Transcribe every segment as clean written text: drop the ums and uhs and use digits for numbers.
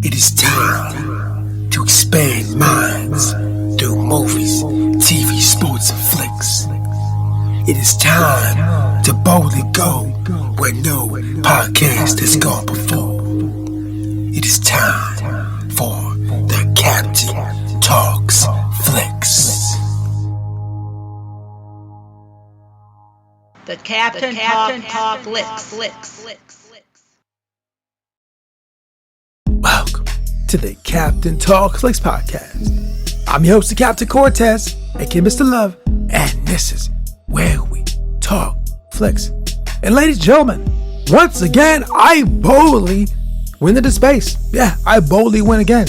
It is time to expand minds through movies, TV, sports, and flicks. It is time to boldly go where no podcast has gone before. It is time for the Captain Talks Flicks. The Captain Talk Flicks. Welcome to the Captain Talk Flicks podcast. I'm your host, the Captain Cortez, aka Mr. Love, and this is where we talk flicks. And ladies and gentlemen, once again, I boldly win into space. Yeah, I boldly win again.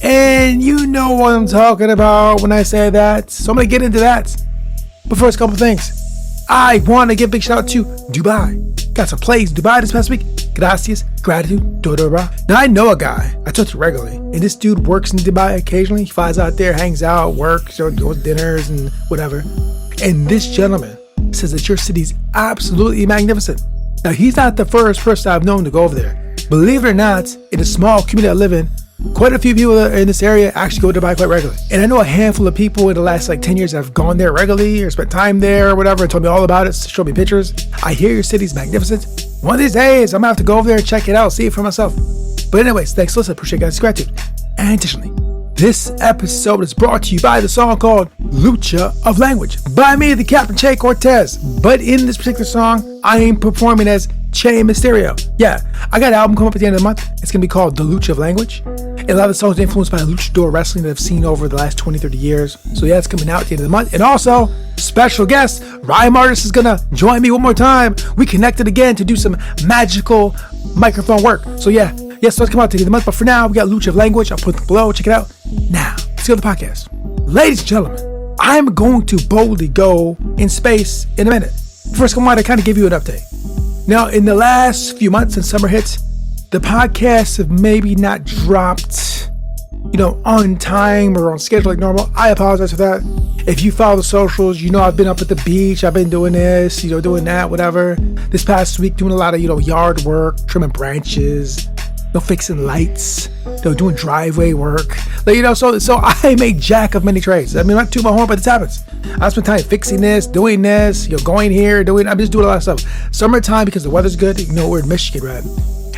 And you know what I'm talking about when I say that, so I'm going to get into that. But first, a couple things. I want to give a big shout out to Dubai. Got some plays in Dubai this past week. Gracias, gratitude, dodora. Now I know a guy I talk to regularly, and this dude works in Dubai occasionally. He flies out there, hangs out, works, goes dinners and whatever. And this gentleman says that your city's absolutely magnificent. Now he's not the first person I've known to go over there. Believe it or not, in a small community I live in, quite a few people in this area actually go to Dubai quite regularly. And I know a handful of people in the last 10 years that have gone there regularly or spent time there or whatever and told me all about it, showed me pictures. I hear your city's magnificent. One of these days, I'm gonna have to go over there and check it out, see it for myself. But anyways, thanks for listening. Appreciate guys' gratitude. And additionally, this episode is brought to you by the song called Lucha Of Language by me, the Captain Che Cortez. But in this particular song, I am performing as Che Mysterio. Yeah, I got an album coming up at the end of the month. It's going to be called The Lucha Of Language. And a lot of the songs are influenced by luchador wrestling that I've seen over the last 20, 30 years. So yeah, it's coming out at the end of the month. And also, special guest, Valles Marineris is going to join me one more time. We connected again to do some magical microphone work. So yeah, yes, so let's come out to the end of the month. But for now, we got Lucha Of Language. I'll put it below. Check it out. Now, let's go to the podcast. Ladies and gentlemen, I'm going to boldly go in space in a minute. First, I want to kind of give you an update. Now, in the last few months since summer hits, the podcasts have maybe not dropped, on time or on schedule like normal. I apologize for that. If you follow the socials, I've been up at the beach. I've been doing this, doing that, whatever. This past week, doing a lot of, yard work, trimming branches, fixing lights, doing driveway work. So I make jack of many trades. I mean, not to my horn, but this happens. I spend time fixing this, doing this, going here, I'm just doing a lot of stuff. Summertime, because the weather's good, we're in Michigan, right?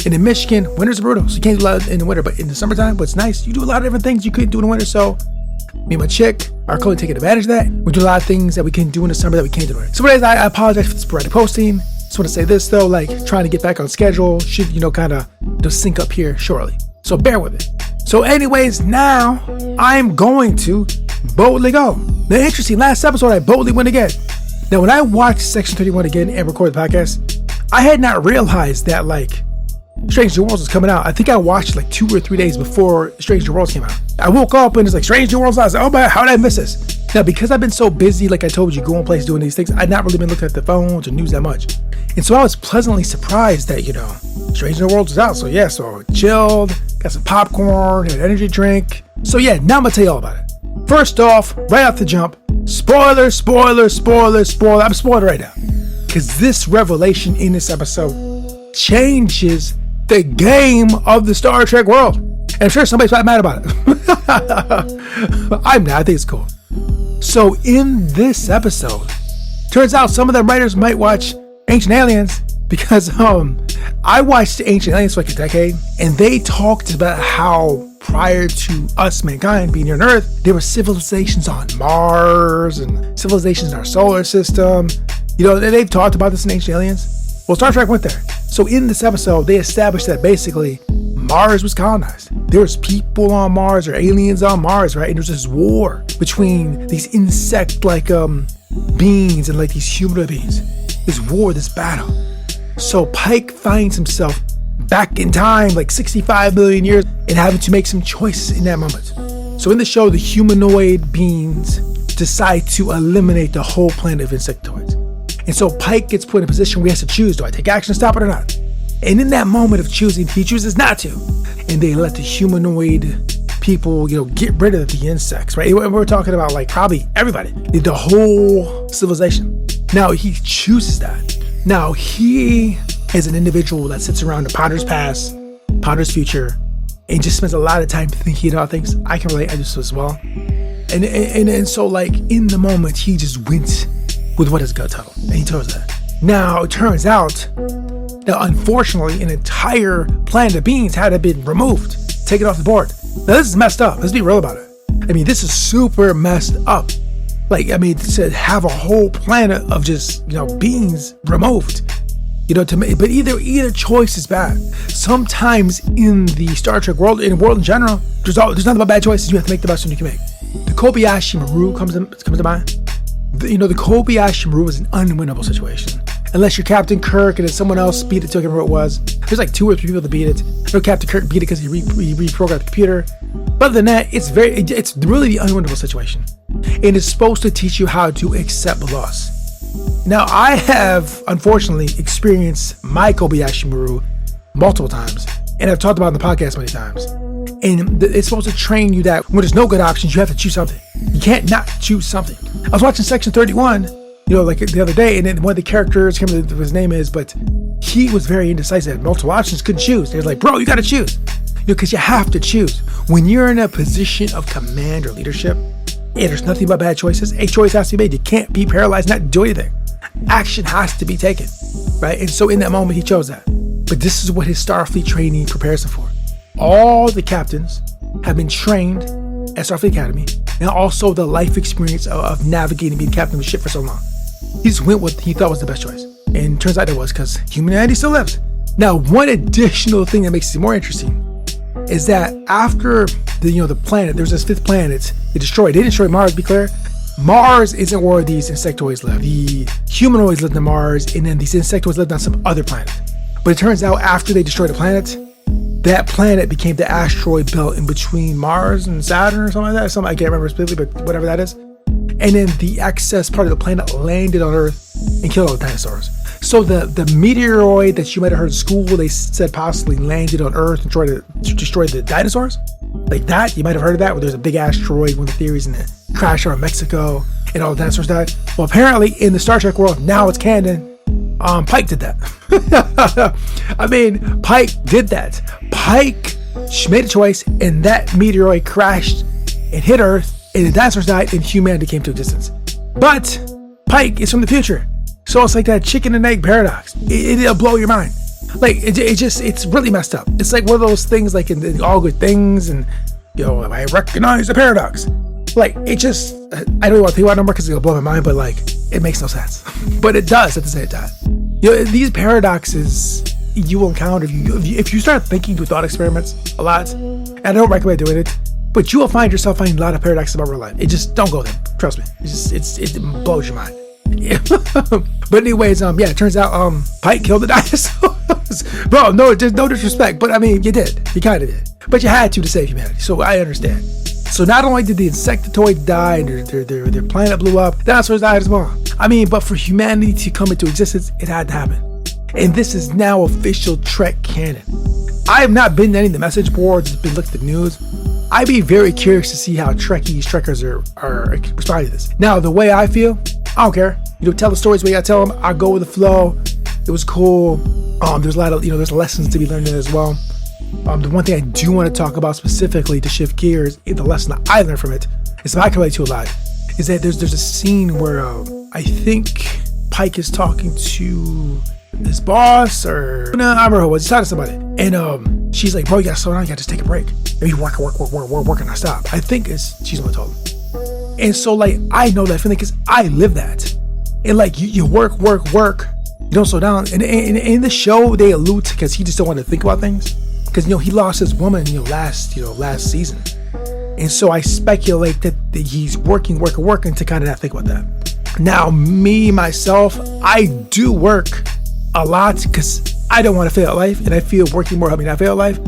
And in Michigan, winter's brutal, so you can't do a lot in the winter. But in the summertime, what's nice, you do a lot of different things you couldn't do in the winter. So me and my chick are currently taking advantage of that. We do a lot of things that we can do in the summer that we can't do in the winter. So anyways, I apologize for the sporadic posting. Just want to say this though, trying to get back on schedule should, kind of sync up here shortly. So bear with it. So anyways, now I'm going to boldly go. Now interesting, last episode I boldly went again. Now when I watched Section 31 again and recorded the podcast, I had not realized that Strange New Worlds was coming out. I think I watched 2 or 3 days before Strange New Worlds came out. I woke up and it's Strange New Worlds. I was like, oh man, how did I miss this? Now, because I've been so busy, like I told you, going places, doing these things, I've not really been looking at the phones or news that much. And so I was pleasantly surprised that, Strange New Worlds was out. So yeah, so I chilled, got some popcorn, had an energy drink. So yeah, now I'm gonna tell you all about it. First off, right off the jump, spoiler. I'm spoiled right now. Because this revelation in this episode changes the game of the Star Trek world. And I'm sure somebody's probably mad about it. But I'm not. I think it's cool. So in this episode, turns out some of the writers might watch Ancient Aliens because I watched Ancient Aliens for a decade, and they talked about how prior to us, mankind, being here on Earth, there were civilizations on Mars and civilizations in our solar system. They've talked about this in Ancient Aliens. Well, Star Trek went there. So in this episode, they established that basically Mars was colonized. There was people on Mars or aliens on Mars, right? And there was this war between these insect-like beings and these humanoid beings. This war, this battle. So Pike finds himself back in time, 65 million years, and having to make some choices in that moment. So in the show, the humanoid beings decide to eliminate the whole planet of insectoids. And so Pike gets put in a position where he has to choose, do I take action to stop it or not? And in that moment of choosing, he chooses not to. And they let the humanoid people, get rid of the insects, right? We're talking about probably everybody, the whole civilization. Now he chooses that. Now he is an individual that sits around and ponders past, ponders future, and just spends a lot of time thinking about things. I can relate. I just as well. And so like in the moment, he just went with what his gut told him, and he told us that. Now it turns out that unfortunately an entire planet of beings had to be removed, taken off the board. Now this is messed up. Let's be real about it. I mean, this is super messed up. Like, I mean, to have a whole planet of just, beings removed, but either choice is bad. Sometimes in the Star Trek world, in the world in general, there's nothing but bad choices. You have to make the best one you can make. The Kobayashi Maru comes to mind. The Kobayashi Maru was an unwinnable situation. Unless you're Captain Kirk and then someone else beat it, took him where it was. There's like 2 or 3 people that beat it. No, Captain Kirk beat it because he reprogrammed the computer. But other than that, it's really the unwinnable situation. And it's supposed to teach you how to accept loss. Now, I have, unfortunately, experienced my Kobayashi Maru multiple times. And I've talked about it on the podcast many times. And it's supposed to train you that when there's no good options, you have to choose something. You can't not choose something. I was watching Section 31, like the other day, and then one of the characters, I can't remember what his name is, but he was very indecisive. Multiple options, couldn't choose. They're like, bro, you got to choose. Because you have to choose. When you're in a position of command or leadership, there's nothing but bad choices. A choice has to be made. You can't be paralyzed, not do anything. Action has to be taken, right? And so in that moment, he chose that. But this is what his Starfleet training prepares him for. All the captains have been trained at Starfleet Academy, and also the life experience of navigating being captain of a ship for so long. He just went with what he thought was the best choice. And turns out it was, because humanity still lives. Now, one additional thing that makes it more interesting is that after the planet, there's this 5th planet they destroyed. They didn't destroy Mars, to be clear. Mars isn't where these insectoids live. The humanoids lived on Mars, and then these insectoids lived on some other planet. But it turns out after they destroyed the planet, that planet became the asteroid belt in between Mars and Saturn or something like that. I can't remember specifically, but whatever that is. And then the excess part of the planet landed on Earth and killed all the dinosaurs. So the meteoroid that you might have heard in school, they said possibly landed on Earth and tried to destroy the dinosaurs. Like that, you might have heard of that, where there's a big asteroid, one of the theories, and it crashed around Mexico and all the dinosaurs died. Well, apparently in the Star Trek world, now it's canon, Pike did that. I mean, Pike did that. Pike made a choice, and that meteoroid crashed and hit Earth, and the dinosaurs died, and humanity came to existence. But Pike is from the future, so it's like that chicken and egg paradox. It'll blow your mind. Like it's really messed up. It's like one of those things, like in All Good Things, and I recognize the paradox. Like I don't even want to think about it anymore because it'll blow my mind, but like it makes no sense. But it does at the same time. These paradoxes you will encounter if you start thinking through thought experiments a lot. And I don't recommend doing it, but you will find yourself finding a lot of paradoxes about real life. It just don't go there. Trust me. It blows your mind. Yeah. But anyways, it turns out Pike killed the dinosaurs. Bro, no disrespect, but I mean, you did. You kind of did. But you had to save humanity, so I understand. So not only did the insectoid die and their planet blew up, dinosaurs died as well. I mean, but for humanity to come into existence, it had to happen. And this is now official Trek canon. I have not been to any of the message boards, been looked at the news. I'd be very curious to see how Trekkers are responding to this. Now, the way I feel, I don't care. Tell the stories the way I tell them. I go with the flow. It was cool. There's a lot of, there's lessons to be learned in as well. The one thing I do want to talk about specifically to shift gears, the lesson that I learned from it, is that I can relate to a lot, is that there's a scene where I think Pike is talking to his boss, or no, I remember who it was. He's talking to somebody, and she's like, "Bro, you gotta slow down. You gotta just take a break. Maybe work, and not stop." I think she's the one told him. And so, like, I know that feeling because I live that. And like, you work. You don't slow down. And in the show, they allude to, because he just don't want to think about things. Because he lost his woman last season, and so I speculate that he's working to kind of not think about that. Now, myself, I do work a lot because I don't want to fail at life, and I feel working more help me not fail at life.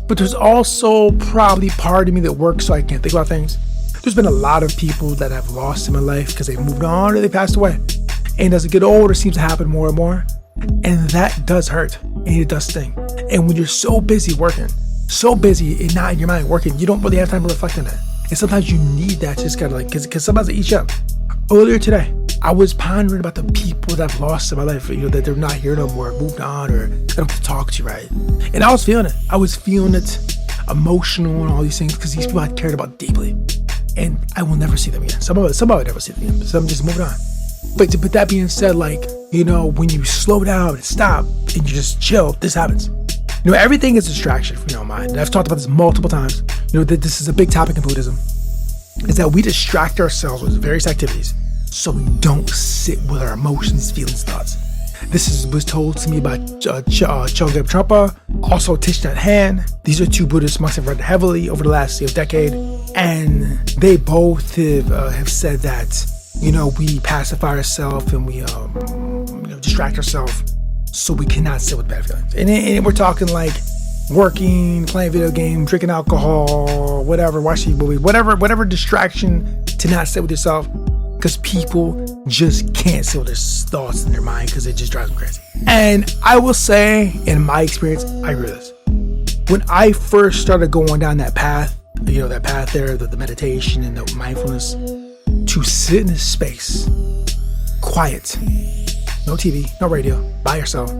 But there's also probably part of me that works so I can't think about things. There's been a lot of people that I've lost in my life because they moved on or they passed away, and as I get older, it seems to happen more and more. And that does hurt, and it does sting. And when you're so busy working, so busy and not in your mind working, you don't really have time to reflect on that. And sometimes you need that to just kind of like, because sometimes I eat you up. Earlier today, I was pondering about the people that I've lost in my life, that they're not here no more, moved on, or I don't get to talk to, right? And I was feeling it. emotional and all these things because these people I cared about deeply. And I will never see them again. Some of I never see them again. Some just moving on. But that being said, like, when you slow down and stop and you just chill, this happens. Everything is a distraction, if you don't mind. And I've talked about this multiple times. That this is a big topic in Buddhism, is that we distract ourselves with various activities so we don't sit with our emotions, feelings, thoughts. This was told to me by Chogyam Trungpa, also Thich Nhat Hanh. These are two Buddhist monks I've read heavily over the last decade, and they both have said that we pacify ourselves and we distract ourselves so we cannot sit with bad feelings. And we're talking like working, playing video game, drinking alcohol, whatever, watching movies, whatever distraction to not sit with yourself. Because people just can't sit with their thoughts in their mind because it just drives them crazy. And I will say, in my experience, I agree with this. When I first started going down that path, that path there, the meditation and the mindfulness, to sit in this space, quiet, no TV, no radio, by yourself,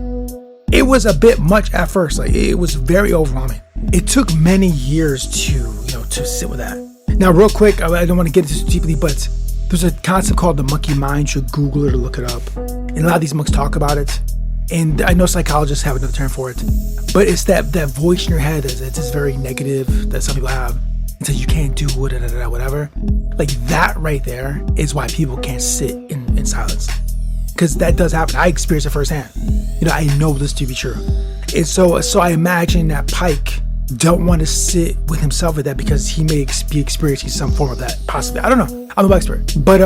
it was a bit much at first. Like, it was very overwhelming. It took many years to sit with that. Now, real quick, I don't want to get into this deeply, but there's a concept called the monkey mind. You should Google it or look it up. And a lot of these monks talk about it. And I know psychologists have another term for it. But it's that voice in your head that's just very negative that some people have. And say you can't do whatever. Like that right there is why people can't sit in silence. Because that does happen. I experienced it firsthand. I know this to be true. And so I imagine that Pike don't want to sit with himself with that because he may be experiencing some form of that, possibly. I don't know. I'm no expert. But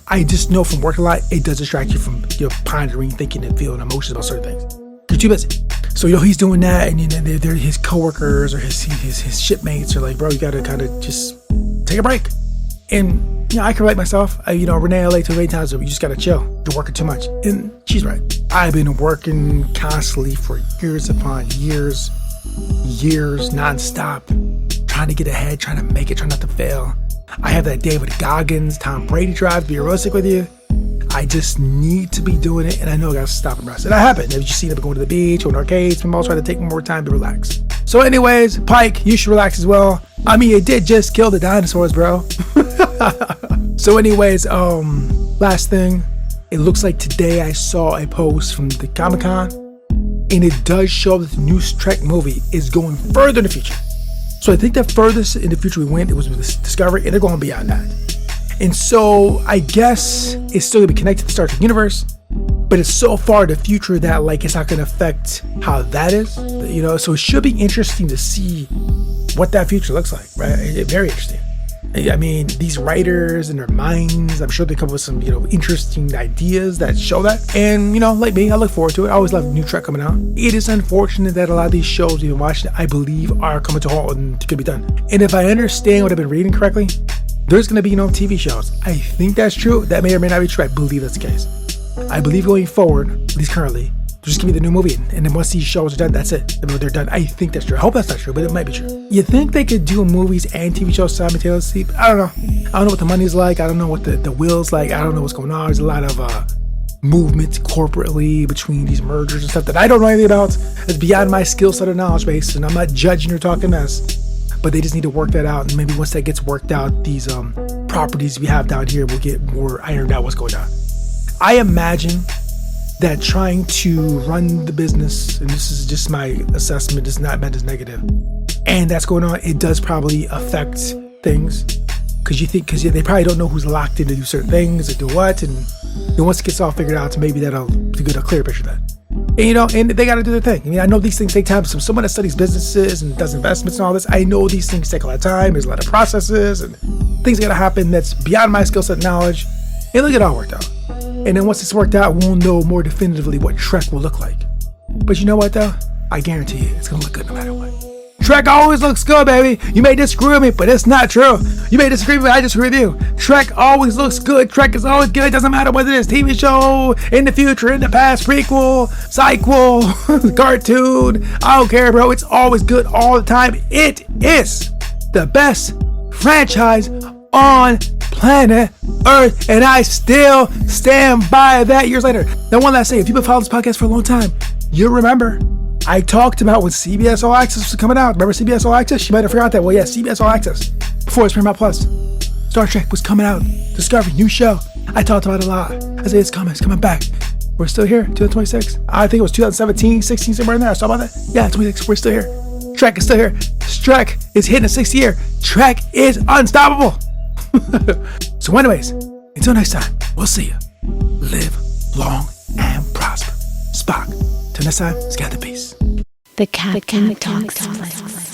I just know from working a lot, it does distract you from pondering, thinking, and feeling emotions about certain things. You're too busy. So he's doing that, and they're his coworkers or his shipmates are like, bro, you gotta kind of just take a break. And I can relate myself. Renee LA told me many times, you just gotta chill. You're working too much, and she's right. I've been working constantly for years upon years nonstop, trying to get ahead, trying to make it, trying not to fail. I have that David Goggins, Tom Brady drive, to be realistic with you. I just need to be doing it, and I know I gotta stop and rest. And that happened. As you see them going to the beach or arcades, I'm also trying to take more time to relax. So anyways, Pike, you should relax as well. I mean, it did just kill the dinosaurs, bro. So anyways, last thing, it looks like today I saw a post from the Comic-Con, and it does show that the new Trek movie is going further in the future. So I think that furthest in the future we went, it was with Discovery, and they're going beyond that. And so I guess it's still gonna be connected to the Star Trek universe, but it's so far in the future that it's not gonna affect how that is, so it should be interesting to see what that future looks like, right? Very interesting. I mean, these writers and their minds, I'm sure they come up with some, interesting ideas that show that. And, like me, I look forward to it. I always love new Trek coming out. It is unfortunate that a lot of these shows we've been watching, I believe, are coming to a halt and could be done. And if I understand what I've been reading correctly, there's going to be no TV shows. I think that's true. That may or may not be true. I believe that's the case. I believe going forward, at least currently, there's just going to be the new movie. And then once these shows are done, that's it. They're done. I think that's true. I hope that's not true, but it might be true. You think they could do movies and TV shows simultaneously? I don't know. I don't know what the money's like. I don't know what the will's like. I don't know what's going on. There's a lot of movement corporately between these mergers and stuff that I don't know anything about. It's beyond my skill set or knowledge base, and I'm not judging or talking mess. But they just need to work that out, and maybe once that gets worked out, these properties we have down here will get more ironed out what's going on. I imagine that trying to run the business, and this is just my assessment, it's not meant as negative, and that's going on, it does probably affect things, because they probably don't know who's locked in to do certain things and do what, and then once it gets all figured out, maybe that'll get a clear picture of that. And they got to do their thing. I mean, I know these things take time. So someone that studies businesses and does investments and all this, I know these things take a lot of time. There's a lot of processes and things got to happen that's beyond my skill set and knowledge. And it'll get all worked out. And then once it's worked out, we'll know more definitively what Trek will look like. But you know what, though? I guarantee you, it's going to look good no matter what. Trek always looks good, baby. You may disagree with me, but it's not true. You may disagree with me, I disagree with you. Trek always looks good. Trek is always good. It doesn't matter whether it's TV show, in the future, in the past, prequel, sequel, cartoon. I don't care, bro. It's always good all the time. It is the best franchise on planet Earth, and I still stand by that years later. Now, one last thing. If you've been following this podcast for a long time, you'll remember I talked about when CBS All Access was coming out. Remember CBS All Access? She might have forgot that. Well, yeah, CBS All Access. Before it was Paramount Plus. Star Trek was coming out. Discovery, new show. I talked about it a lot. I said, it's coming back. We're still here, 2026. I think it was 2017, 16, somewhere in there. I saw about that. Yeah, 26, we're still here. Trek is still here. Trek is hitting a 6th year. Trek is unstoppable. So anyways, until next time, we'll see you. Live long and prosper. Spock. Till next time, scatter the peace. The Captain Talks.